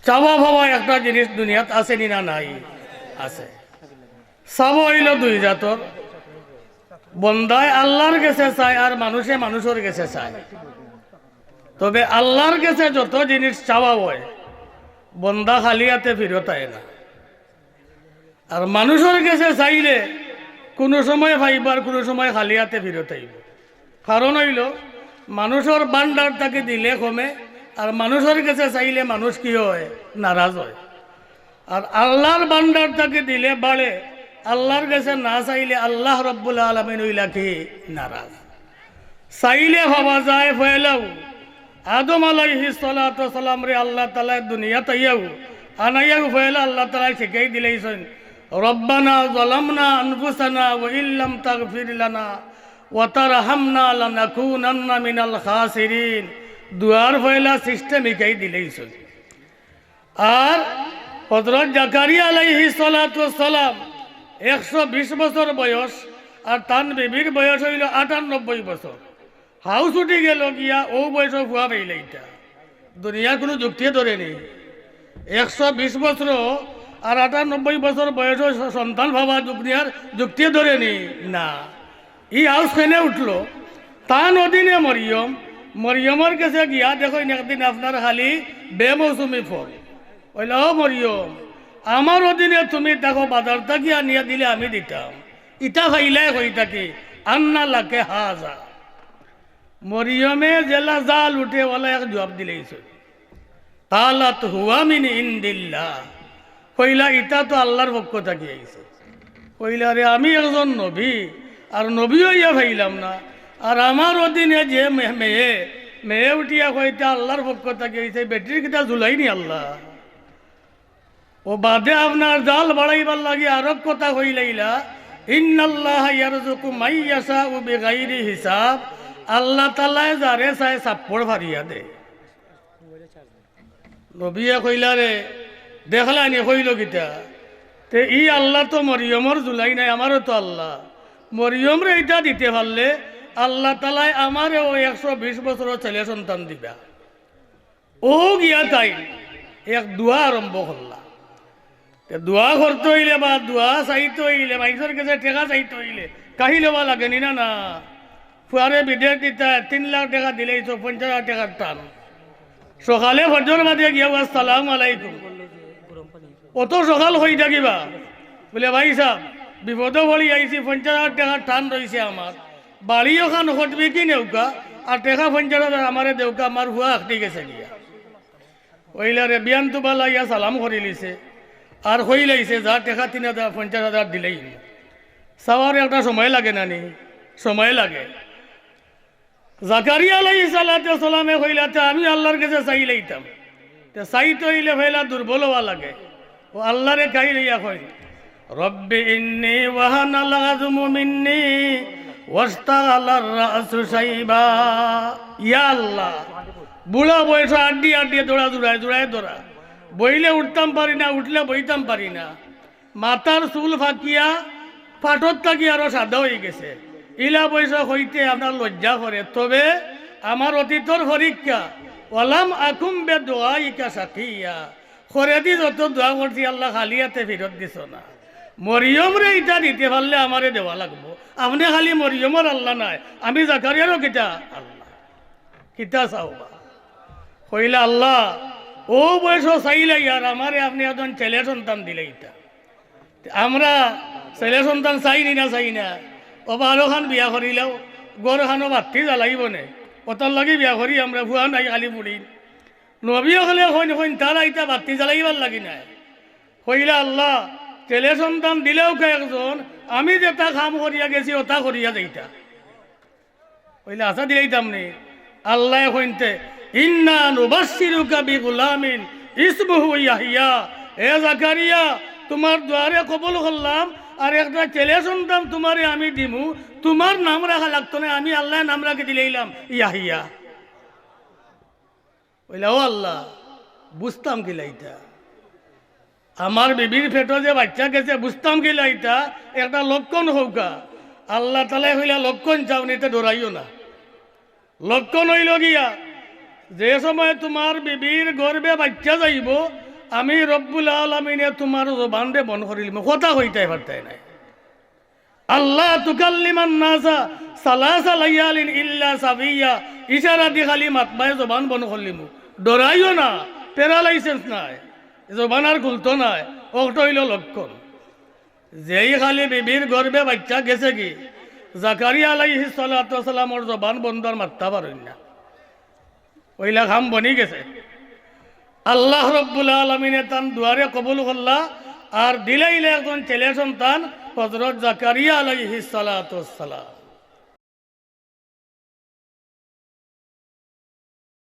চাওয়া ভাবা একটা জিনিস দুনিয়াত আছে নি না নাই? আছে। চাওয়া হইল দুই জাতর, বন্দায় আল্লাহর কাছে চায় আর মানুষে মানুষের কাছে চায়। তবে আল্লাহর কাছে যত জিনিস চাওয়া হয় বন্দা খালি হাতে ফিরত আয় না, আর মানুষের কাছে চাইলে কোনো সময় পাইবার, কোনো সময় খালি হাতে ফিরত আইব। কারণ হইল মানুষের বান্ডার তাকে দিলে কমে, আর মানুষের কাছে চাইলে মানুষ কি হয়? নারাজ হয়। আর আল্লাহর বান্ডার তাকে দিলে বাড়ে, আল্লাহর কাছে না চাইলে আল্লাহ রব্বুল আলামিন হইলা কি? নারাজ। চাইলে ভাবা যায় ফেলাও আদম আলাইহিস সালাতু সালাম রে আল্লাহ তাআলা দুনিয়াত আনাইয়াও ফেলা আল্লাহ তাআলা শিখাই দিলেইছেন, রব্বানা যালামনা আনফুসানা ওয়া ইল্লাম তাগফির লানা ওয়া তারহামনা লানাকুনান্না মিনাল খাসিরিন। দুয়ার ফেলা সিস্টেম শিখাই দিলেইছেন। আর হযরত জাকারিয়া আলাইহিস সালাতু সালাম 120 বছর বয়স, আর তান বিবির বয়স হইল 98 বছর। হাউস উঠি গেল গিয়া ও বয়স ফুয়া পাইলে। এটা দুনিয়ার কোনো যুক্তি ধরে নেই। 120 বছর আর 98 বছর বয়স সন্তান ভাবা দুনিয়ার যুক্তি ধরে নেই না। ই হাউস খেলে উঠলো তান অধীনে মরিয়মের কাছে গিয়া দেখো একদিন আপনার খালি বেমৌসুমি ফল বললে, ও মরিয়ম, আমার অধীনে তুমি দেখো বাজারটা গিয়া নিয়ে দিলে আমি দিতাম, ইটা খাইলে হই থাকি আন্না লাকে হাজা। মরিয়মে জেলা জাল উঠে ওলা এক জবাব দিলেইছে, তালাত হুয়া মিন ইনদিল্লাহ। কইলা ইটা তো আল্লাহর পক্ষ থেকে আইছে। কইলা রে আমি একজন নবী, আর নবীও ইয়া ভাইলাম না, আর আমার অধীনে যে মেয়ে উঠিয়া কইতা আল্লাহর পক্ষ থেকে আইছে, বেটির কিটা জুলাইনি আল্লাহ। ও বাদে আপনার জাল বাড়াইবার লাগি আরব কথা কইলাইলা, ইন্নাল্লাহ ইয়ারযুকু মান ইয়াশাউ বিগাইরি হিসাব। আল্লাহ তাআলা যারে চায় চাপ্পড় ফারিয়া দে। নবিয়া কইলা রে দেখলা নি কইল কিতা তে ই আল্লাহ তো মরিয়মর জুলাই নাই, আমারও তো আল্লাহ। মরিয়ম রে এটা দিতে পারলে আল্লাহ তাআলা আমারে ও 120 বছরের ছেলে সন্তান দিবা। ও গিয়া তাই এক দোয়া আরম্ভ করলা। দোয়া করতে হইলে বা দোয়া চাইতে হইলে মানুষের কাছে টেকা চাইতে হইলে কাহি লবা লাগেনি না? না, ফুয়ারে বিদেশ দিতা 3 লাখ টাকা দিলেই 50,000 টাকার টান। সকালে ফজর বাদে গিয়া আসসালামু আলাইকুম, অত সকাল হয়ে থাকিবা বলে ভাই সাহেব বিপদ বলি আইছি, 50,000 টাকার টান রয়েছে আমার, বাড়ি ওখান ঘটবি কি নেউকা, আর টেকা 50,000 আমারে দেউকা, আমার হুয়া আঁকটি গেছে গিয়া। ওইলা রে বিয়ান তো বালা ইয়া সালাম করি লিছে, আর হই লাইছে যা টেকা 3,000 50,000 দিলেই। চাওয়ার একটা সময় লাগে না নি? সময় লাগে। জাকারিয়া আলাইহিস সালাতু সালামে কইলাতে আমি আল্লাহর কাছে চাই লইতাম, তে চাইতে হইলে ফেলা দুর্বল হওয়া লাগে। ও আল্লাহরে কাই লইয়া কই, রব্বি ইন্নী ওয়াহানাল আযমু মিন্নী ওয়াস্তাগালার রাসু শাইবা। ইয়া আল্লাহ, বুড়া বয়স আড্ডি দৌড়া জোড়ায় দৌড়া, বইলে উঠতাম পারি না, উঠলে বইতাম পারি না, মাথার চুল ফাঁকিয়া ফাটত থাকি আরো সাদা হয়ে গেছে। ইলা বয়স হইতে আপনার লজ্জা করে। তবে আমার অতীতর পরীক্ষা, ওয়ালাম আকুম বে দোয়াইকা সাকিয়া, করে দি যত দোয়া করছি আল্লাহ খালি হাতে ফেরত দিছ না। মরিয়ম রে ইটা দিতে পারলে আমারে দেওয়া লাগবো। আপনি খালি মরিয়মর আল্লাহ নাই, আমি জাকারিয়ারও কিতা আল্লাহ, কিতা চাওবা। কইলা আল্লাহ ও বয়স চাইলে আর আমারে আপনি একজন ছেলে সন্তান দিলে। ইটা আমরা ছেলে সন্তান চাইনি না চাই না, ও বারো খান বিয়া করিলেও গড় খানো বাতি জ্বালাইব নে, অতর লাগি বিয়া করি আমরা ভুয়া নাই খালি বুড়ি। নবী হলে হইন তারা ইটা বাতি জ্বালাইবার লাগি নাই। কইলা আল্লাহ ছেলে সন্তান দিলেও কে একজন, আমি যেটা কাম করিয়া গেছি ওটা করিয়া যাইতা। কইলা আশা দিলেইতাম নি? আল্লাহ কইনতে ইন্না নুবাশশিরুকা বিগুলামিন ইসমুহু ইয়াহইয়া। এ জাকারিয়া, তোমার দ্বারে কবুল করলাম, আর একটা ছেলে সন্তান তোমারে আমি দিমু, তোমার নাম রাখা লাগতো না, আমি আল্লাহ নাম রাখি দিলেইলাম ইয়াহিয়া। বললা ও আল্লাহ, বুঝতাম কি লাইটা আমার বিবির ফেটো যে বাচ্চা গেছে, বুঝতাম কি লাইটা একটা লক্ষণ হৌকা। আল্লাহ তালাই হইলা লক্ষণ চাওনি, তো ডরাইও না। লক্ষণ হইল গিয়া যে সময় তোমার বিবির গর্বে বাচ্চা যাইব, আমি রব্বুল আলামিনে তোমার জবান রে বন করিলাম, কথা হইতে পারতাই নাই। আল্লাহ তুকাল্লিমান নাসা সালাসা লাইয়ালিন ইল্লা সাবিয়া, ইশারা দি খালি মাতবায় জবান বন করলিম। ডরাইও না, প্যারালাইসেন্স নাই, জবান আর খুলতো নাই, ওটা হইল লক্ষণ। যেই খালি বিবির গর্বে বাচ্চা গেছে কি, জাকারিয়া আলাইহিস সালাতু ওয়াস সালামর জবান বন্দার মাত্তা পারেন না, ওইলা খাম বনি গেছে। আল্লাহ রব্বুল আলামিনে তান দুয়ারে কবুল করলা আর দিলাইলে একজন ছেলে সন্তান হযরত জাকারিয়া আলাইহিস সালাতু ওয়াস সালাম।